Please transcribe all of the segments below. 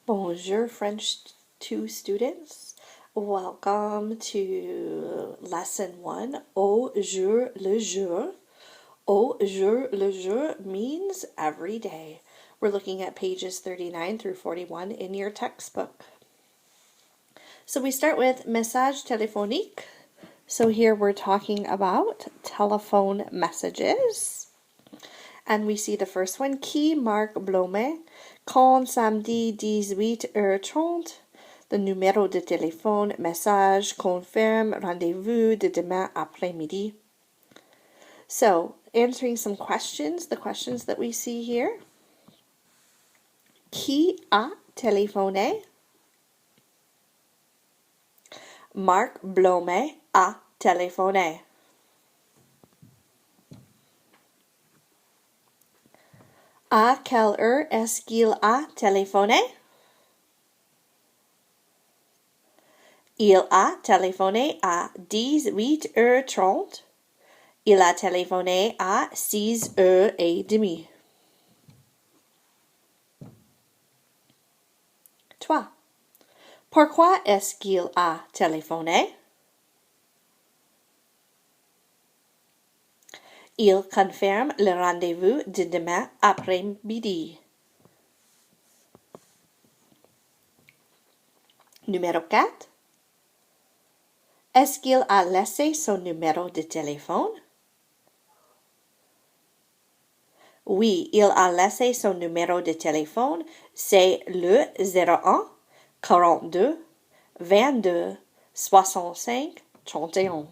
Bonjour, French 2 students. Welcome to lesson 1, au jour le jour. Au jour le jour means every day. We're looking at pages 39 through 41 in your textbook. So we start with message téléphonique. So here we're talking about telephone messages. And we see the first one, qui Marc Blomet, quand samedi 18h30, le numéro de téléphone, message, confirme, rendez-vous de demain après-midi. So, answering some questions, the questions that we see here. Qui a téléphoné? Marc Blomet a téléphoné. À quelle heure est-ce qu'il a téléphoné? Il a téléphoné à 18h30. Il a téléphoné à 6h30. 3. Pourquoi est-ce qu'il a téléphoné? Il confirme le rendez-vous de demain après-midi. Numéro 4. Est-ce qu'il a laissé son numéro de téléphone? Oui, il a laissé son numéro de téléphone. C'est le 01 42 22 65 31.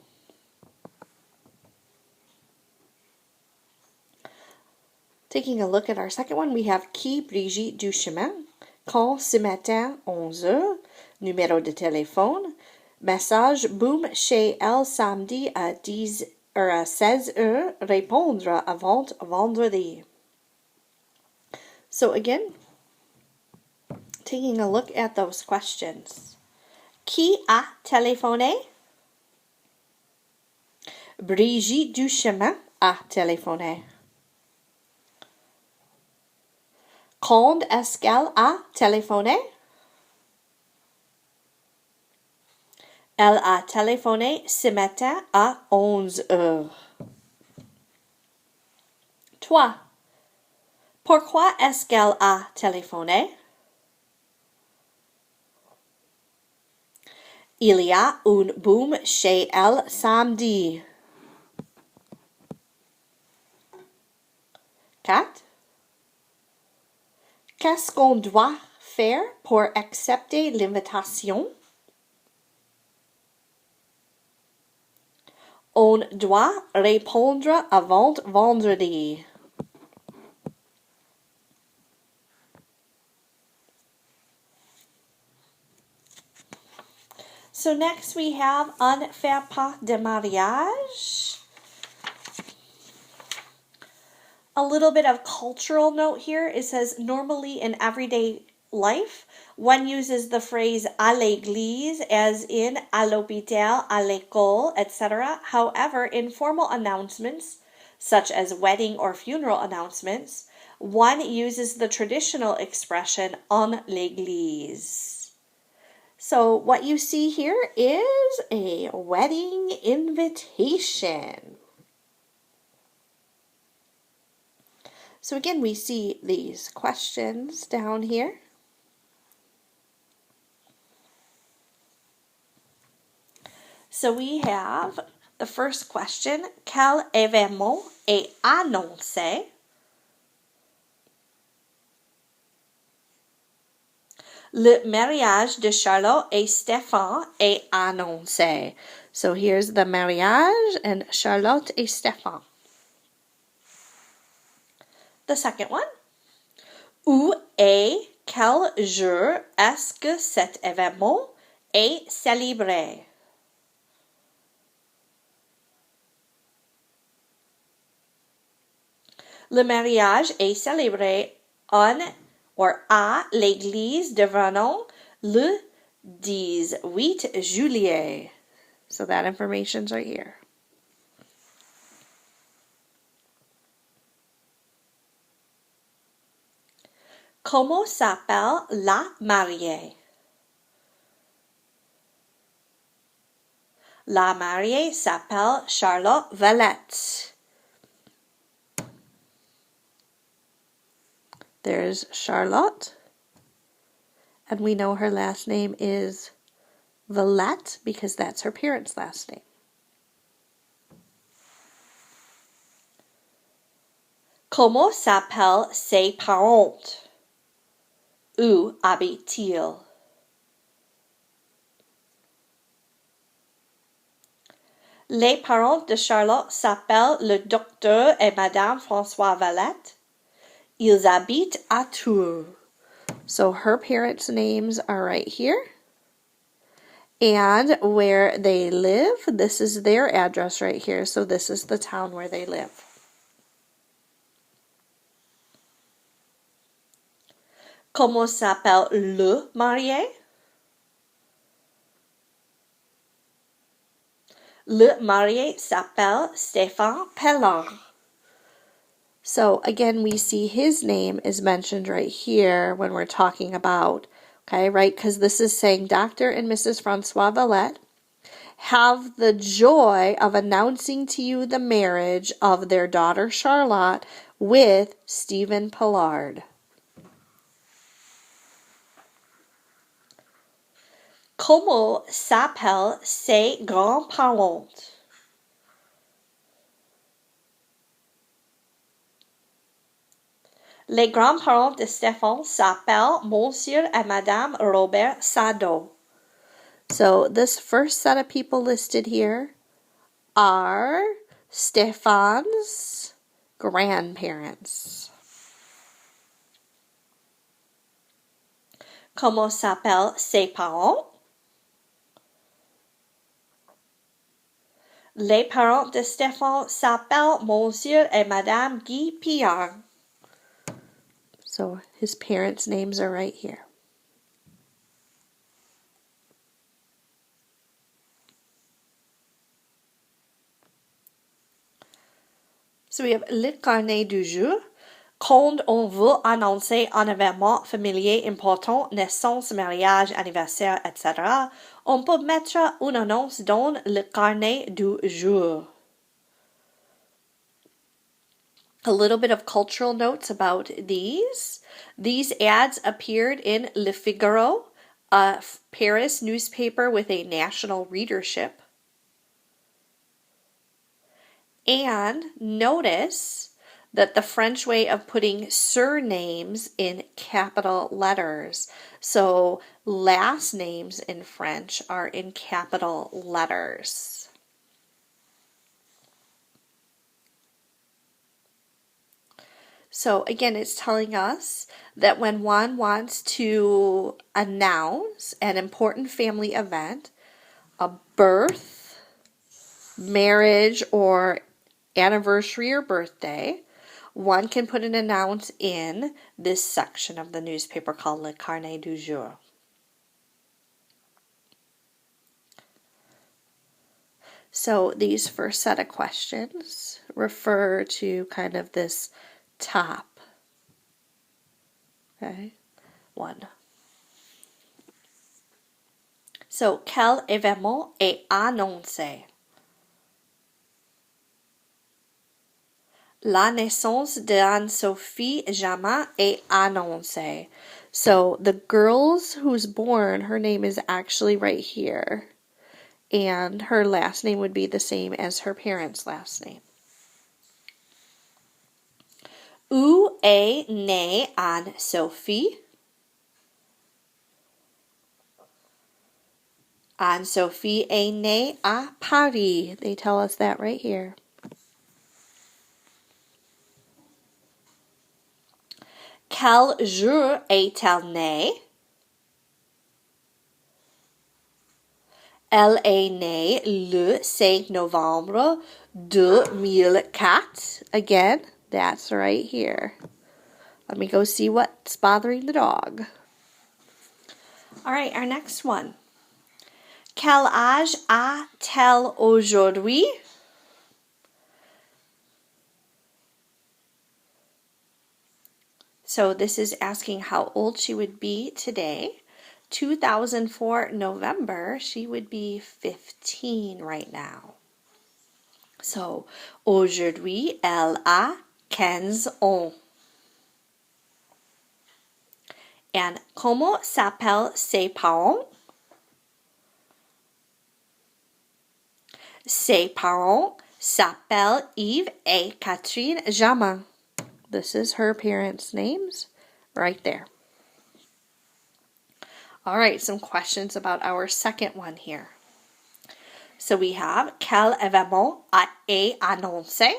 Taking a look at our second one, we have qui Brigitte du chemin. Quand ce matin 11h, numéro de téléphone. Message boum chez elle samedi à 16h, répondre avant vendredi. So again, taking a look at those questions. Qui a téléphoné? Brigitte du chemin a téléphoné. Quand est-ce qu'elle a téléphoné? Elle a téléphoné ce matin à 11h. 3. Pourquoi est-ce qu'elle a téléphoné? Il y a un boom chez elle samedi. 4. Qu'est-ce qu'on doit faire pour accepter l'invitation? On doit répondre avant vendredi. So next we have on ne fait pas de mariage. A little bit of cultural note here. It says normally in everyday life, one uses the phrase à l'église as in à l'hôpital, à l'école, etc. However, in formal announcements, such as wedding or funeral announcements, one uses the traditional expression en l'église. So what you see here is a wedding invitation. So again, we see these questions down here. So we have the first question, quel événement est annoncé? Le mariage de Charlotte et Stéphane est annoncé. So here's the mariage and Charlotte et Stéphane. The second one. Où et quel jour est-ce que cet événement est célébré? Le mariage est célébré à l'église de Vernon le 18 juillet. So that information's right here. Comment s'appelle la mariée? La mariée s'appelle Charlotte Valette. There's Charlotte. And we know her last name is Valette because that's her parents' last name. Comment s'appellent ses parents? Où habitent-ils? Les parents de Charlotte s'appellent le docteur et Madame François Valette. Ils habitent à Tours. So her parents' names are right here. And where they live, this is their address right here. So this is the town where they live. Comment s'appelle le marié? Le marié s'appelle Stéphane Pellard. So again, we see his name is mentioned right here when we're talking about, okay, right? Because this is saying Dr. and Mrs. Francois Valette have the joy of announcing to you the marriage of their daughter Charlotte with Stephen Pellard. Comment s'appellent ses grands-parents? Les grands-parents de Stéphane s'appellent Monsieur et Madame Robert Sado. So this first set of people listed here are Stéphane's grandparents. Comment s'appellent ses parents? Les parents de Stéphane s'appellent Monsieur et Madame Guy Pierre. So his parents' names are right here. So we have le carnet du jour. Quand on veut annoncer un événement familier important, naissance, mariage, anniversaire, etc., on peut mettre une annonce dans le carnet du jour. A little bit of cultural notes about these. These ads appeared in Le Figaro, a Paris newspaper with a national readership. And notice that the French way of putting surnames in capital letters. So last names in French are in capital letters. So again, it's telling us that when one wants to announce an important family event, a birth, marriage, or anniversary or birthday, one can put an announce in this section of the newspaper called Le Carnet du Jour. So these first set of questions refer to kind of this top. Okay, one. So, quel événement est annoncé? La naissance d'Anne-Sophie Jamin est annoncée. So the girl's who's born, her name is actually right here. And her last name would be the same as her parents' last name. Où est née Anne-Sophie? Anne-Sophie est née à Paris. They tell us that right here. Quel jour est-elle née? Elle est née le 5 novembre 2004. Again, that's right here. Let me go see what's bothering the dog. All right, our next one. Quel âge a-t-elle aujourd'hui? So this is asking how old she would be today. 2004 November, she would be 15 right now. So, aujourd'hui, elle a 15 ans. And comment s'appellent ses parents? Ses parents s'appellent Yves et Catherine Jamin. This is her parents' names right there. All right, some questions about our second one here. So we have, quel événement est annoncé?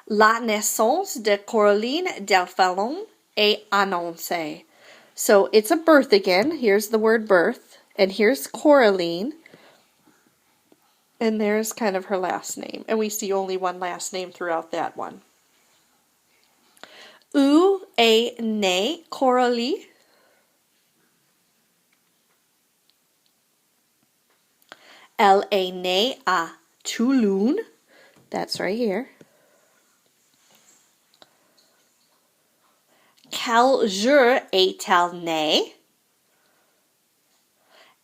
La naissance de Coraline Delphellon est annoncée. So it's a birth again. Here's the word birth. And here's Coraline. And there's kind of her last name. And we see only one last name throughout that one. Où est née Coralie? Elle est née à Toulon. That's right here. Quel jour est-elle née?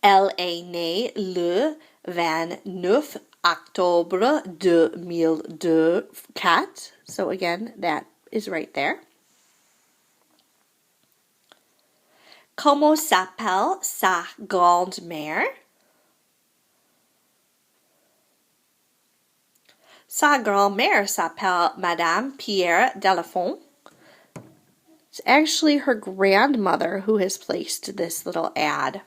Elle est née le 29 octobre 2004. So again, that is right there. Comment s'appelle sa grand-mère? Sa grand-mère s'appelle Madame Pierre Delafont. It's actually her grandmother who has placed this little ad.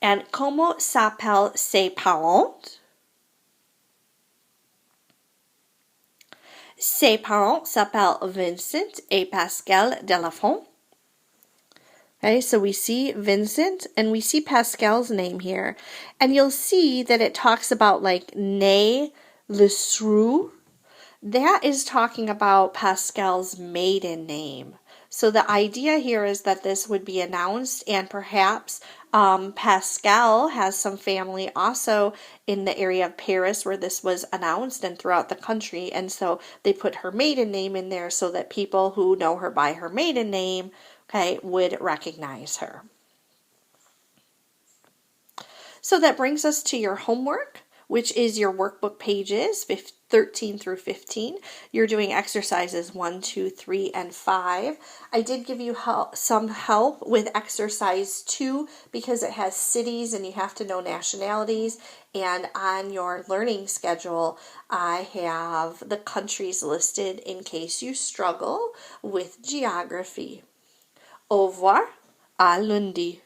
And comment s'appellent ses parents? Ses parents s'appellent Vincent et Pascal Delafont. Okay, so we see Vincent and we see Pascal's name here. And you'll see that it talks about like né le Srou. That is talking about Pascal's maiden name. So the idea here is that this would be announced, and perhaps Pascal has some family also in the area of Paris where this was announced and throughout the country. And so they put her maiden name in there so that people who know her by her maiden name, okay, would recognize her. So that brings us to your homework, which is your workbook pages 13 through 15. You're doing exercises 1, 2, 3, and 5. I did give you some help with exercise 2 because it has cities and you have to know nationalities. And on your learning schedule, I have the countries listed in case you struggle with geography. Au revoir, à lundi.